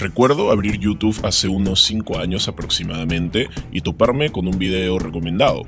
Recuerdo abrir YouTube hace unos 5 años aproximadamente y toparme con un video recomendado.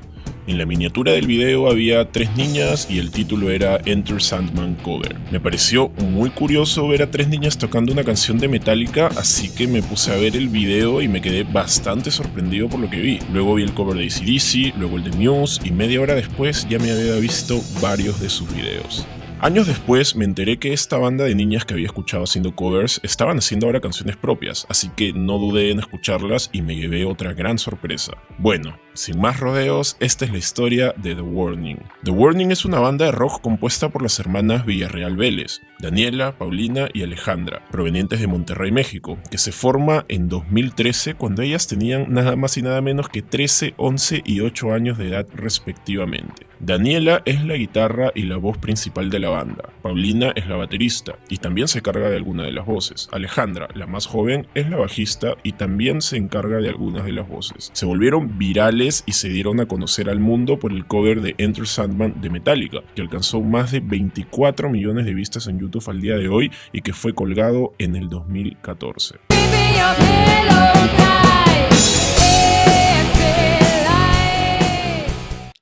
En la miniatura del video había 3 niñas y el título era Enter Sandman Cover. Me pareció muy curioso ver a 3 niñas tocando una canción de Metallica, así que me puse a ver el video y me quedé bastante sorprendido por lo que vi. Luego vi el cover de AC/DC, luego el de Muse y media hora después ya me había visto varios de sus videos. Años después me enteré que esta banda de niñas que había escuchado haciendo covers estaban haciendo ahora canciones propias, así que no dudé en escucharlas y me llevé otra gran sorpresa. Bueno, sin más rodeos, esta es la historia de The Warning. The Warning es una banda de rock compuesta por las hermanas Villarreal Vélez, Daniela, Paulina y Alejandra, provenientes de Monterrey, México, que se forma en 2013 cuando ellas tenían nada más y nada menos que 13, 11 y 8 años de edad respectivamente. Daniela es la guitarra y la voz principal de la banda, Paulina es la baterista y también se encarga de alguna de las voces. Alejandra, la más joven, es la bajista y también se encarga de algunas de las voces. Se volvieron virales y se dieron a conocer al mundo por el cover de Enter Sandman de Metallica, que alcanzó más de 24 millones de vistas en YouTube al día de hoy y que fue colgado en el 2014.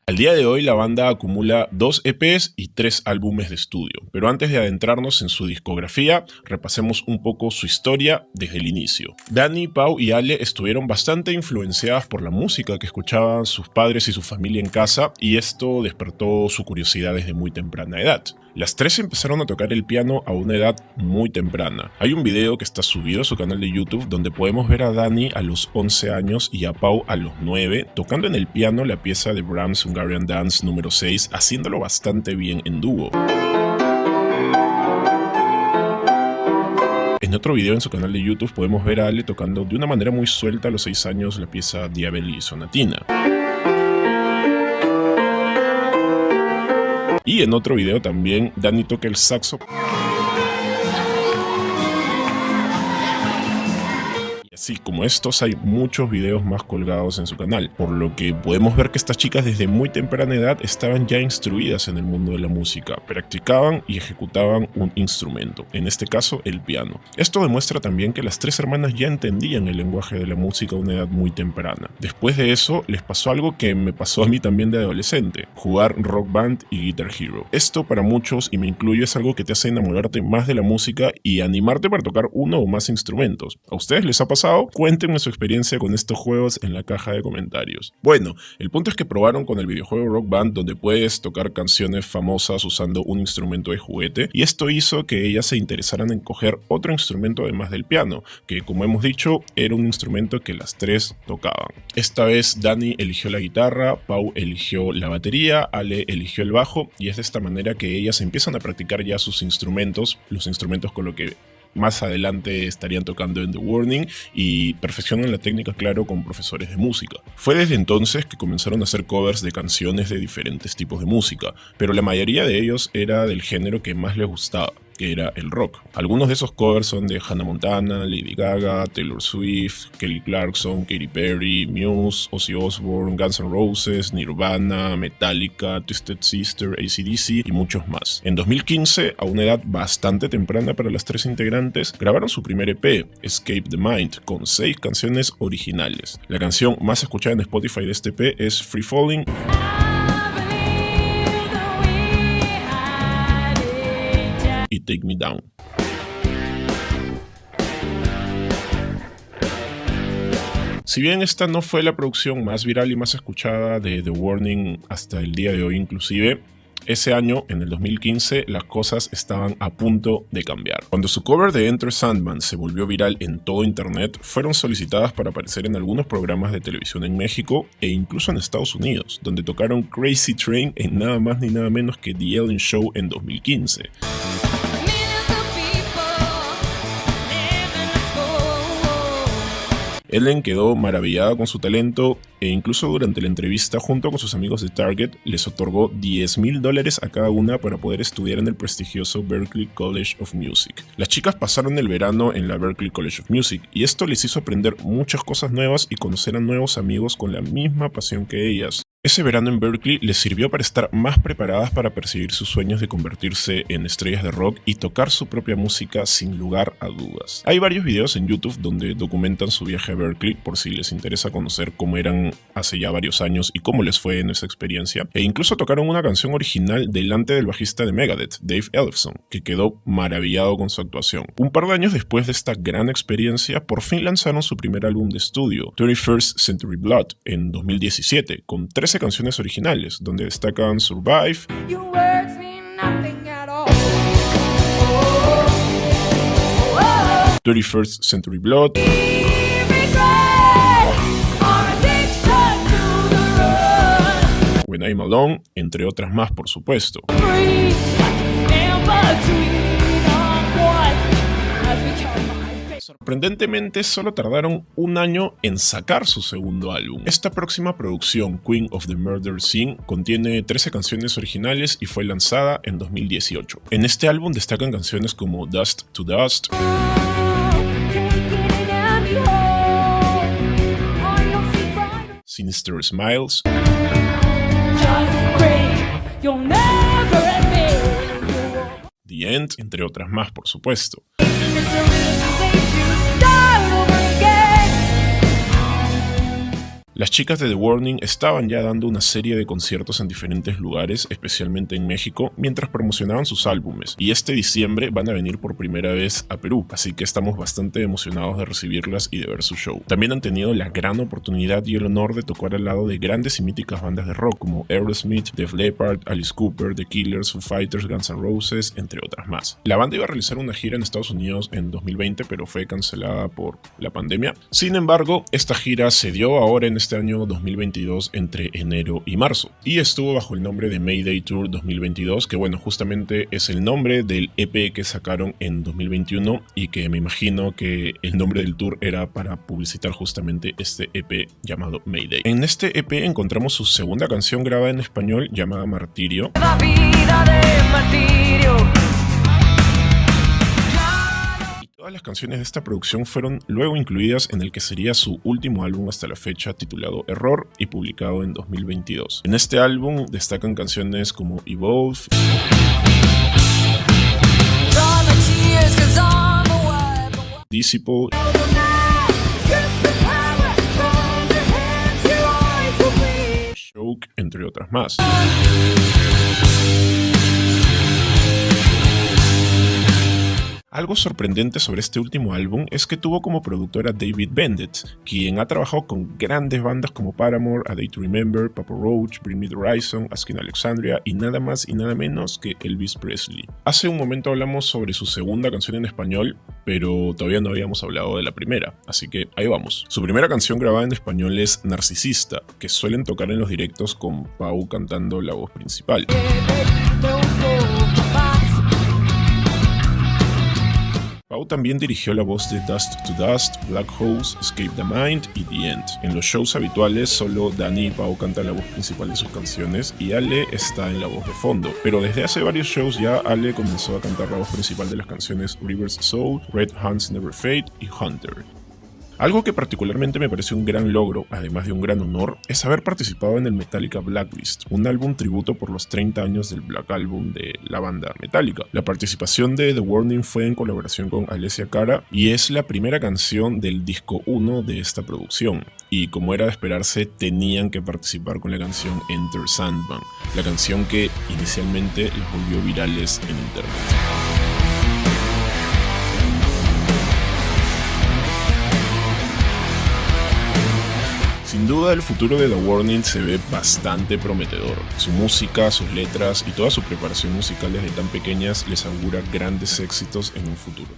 Al día de hoy la banda acumula 2 EPs y 3 álbumes de estudio, pero antes de adentrarnos en su discografía, repasemos un poco su historia desde el inicio. Dani, Pau y Ale estuvieron bastante influenciadas por la música que escuchaban sus padres y su familia en casa, y esto despertó su curiosidad desde muy temprana edad. Las 3 empezaron a tocar el piano a una edad muy temprana. Hay un video que está subido a su canal de YouTube donde podemos ver a Dani a los 11 años y a Pau a los 9 tocando en el piano la pieza de Brahms Hungarian Dance número 6, haciéndolo bastante bien en dúo. En otro video en su canal de YouTube podemos ver a Ale tocando de una manera muy suelta a los 6 años la pieza Diabelli Sonatina. Y en otro video también Dani toca el saxo. Así como estos, hay muchos videos más colgados en su canal, por lo que podemos ver que estas chicas desde muy temprana edad estaban ya instruidas en el mundo de la música, practicaban y ejecutaban un instrumento, en este caso el piano. Esto demuestra también que las 3 hermanas ya entendían el lenguaje de la música a una edad muy temprana. Después de eso, les pasó algo que me pasó a mí también de adolescente, jugar Rock Band y Guitar Hero. Esto para muchos, y me incluyo, es algo que te hace enamorarte más de la música y animarte para tocar uno o más instrumentos. ¿A ustedes les ha pasado? Cuéntenme su experiencia con estos juegos en la caja de comentarios. Bueno, el punto es que probaron con el videojuego Rock Band, donde puedes tocar canciones famosas usando un instrumento de juguete, y esto hizo que ellas se interesaran en coger otro instrumento además del piano, que como hemos dicho era un instrumento que las 3 tocaban. Esta vez Dani eligió la guitarra, Pau eligió la batería, Ale eligió el bajo, y es de esta manera que ellas empiezan a practicar ya sus instrumentos, los instrumentos con lo que más adelante estarían tocando en The Warning, y perfeccionan la técnica, claro, con profesores de música. Fue desde entonces que comenzaron a hacer covers de canciones de diferentes tipos de música, pero la mayoría de ellos era del género que más les gustaba, que era el rock. Algunos de esos covers son de Hannah Montana, Lady Gaga, Taylor Swift, Kelly Clarkson, Katy Perry, Muse, Ozzy Osbourne, Guns N' Roses, Nirvana, Metallica, Twisted Sister, AC/DC y muchos más. En 2015, a una edad bastante temprana para las 3 integrantes, grabaron su primer EP, Escape the Mind, con 6 canciones originales. La canción más escuchada en Spotify de este EP es Free Falling y Take Me Down. Si bien esta no fue la producción más viral y más escuchada de The Warning hasta el día de hoy inclusive, ese año, en el 2015, las cosas estaban a punto de cambiar. Cuando su cover de Enter Sandman se volvió viral en todo internet, fueron solicitadas para aparecer en algunos programas de televisión en México e incluso en Estados Unidos, donde tocaron Crazy Train en nada más ni nada menos que The Ellen Show en 2015. Ellen quedó maravillada con su talento e incluso durante la entrevista junto con sus amigos de Target les otorgó $10,000 a cada una para poder estudiar en el prestigioso Berklee College of Music. Las chicas pasaron el verano en la Berklee College of Music y esto les hizo aprender muchas cosas nuevas y conocer a nuevos amigos con la misma pasión que ellas. Ese verano en Berkeley les sirvió para estar más preparadas para perseguir sus sueños de convertirse en estrellas de rock y tocar su propia música sin lugar a dudas. Hay varios videos en YouTube donde documentan su viaje a Berkeley por si les interesa conocer cómo eran hace ya varios años y cómo les fue en esa experiencia. E incluso tocaron una canción original delante del bajista de Megadeth, Dave Ellefson, que quedó maravillado con su actuación. Un par de años después de esta gran experiencia, por fin lanzaron su primer álbum de estudio, 21st Century Blood, en 2017, con 13 canciones originales, donde destacan Survive, 31st Century Blood, When I'm Alone, entre otras más, por supuesto. Sorprendentemente, solo tardaron un año en sacar su segundo álbum. Esta próxima producción, Queen of the Murder Scene, contiene 13 canciones originales y fue lanzada en 2018. En este álbum destacan canciones como Dust to Dust, Sinister Smiles, The End, entre otras más, por supuesto. Las chicas de The Warning estaban ya dando una serie de conciertos en diferentes lugares, especialmente en México, mientras promocionaban sus álbumes, y este diciembre van a venir por primera vez a Perú, así que estamos bastante emocionados de recibirlas y de ver su show. También han tenido la gran oportunidad y el honor de tocar al lado de grandes y míticas bandas de rock como Aerosmith, Def Leppard, Alice Cooper, The Killers, Foo Fighters, Guns N' Roses, entre otras más. La banda iba a realizar una gira en Estados Unidos en 2020, pero fue cancelada por la pandemia. Sin embargo, esta gira se dio ahora en este año 2022 entre enero y marzo y estuvo bajo el nombre de Mayday Tour 2022, que bueno, justamente es el nombre del EP que sacaron en 2021 y que me imagino que el nombre del tour era para publicitar justamente este EP llamado Mayday. En este EP encontramos su segunda canción grabada en español llamada Martirio. La vida de martirio. Todas las canciones de esta producción fueron luego incluidas en el que sería su último álbum hasta la fecha, titulado Error y publicado en 2022. En este álbum destacan canciones como Evolve, Disciple, Choke, entre otras más. Algo sorprendente sobre este último álbum es que tuvo como productor a David Bennett, quien ha trabajado con grandes bandas como Paramore, A Day to Remember, Papa Roach, Bring Me the Horizon, Asking Alexandria y nada más y nada menos que Elvis Presley. Hace un momento hablamos sobre su segunda canción en español, pero todavía no habíamos hablado de la primera, así que ahí vamos. Su primera canción grabada en español es Narcisista, que suelen tocar en los directos con Pau cantando la voz principal. Pau también dirigió la voz de Dust to Dust, Black Holes, Escape the Mind y The End. En los shows habituales solo Dani y Pau cantan la voz principal de sus canciones y Ale está en la voz de fondo, pero desde hace varios shows ya Ale comenzó a cantar la voz principal de las canciones River's Soul, Red Hands Never Fade y Hunter. Algo que particularmente me parece un gran logro, además de un gran honor, es haber participado en el Metallica Blacklist, un álbum tributo por los 30 años del Black Album de la banda Metallica. La participación de The Warning fue en colaboración con Alessia Cara y es la primera canción del disco 1 de esta producción. Y como era de esperarse, tenían que participar con la canción Enter Sandman, la canción que inicialmente los volvió virales en internet. Sin duda el futuro de The Warning se ve bastante prometedor. Su música, sus letras y toda su preparación musical desde tan pequeñas les augura grandes éxitos en un futuro.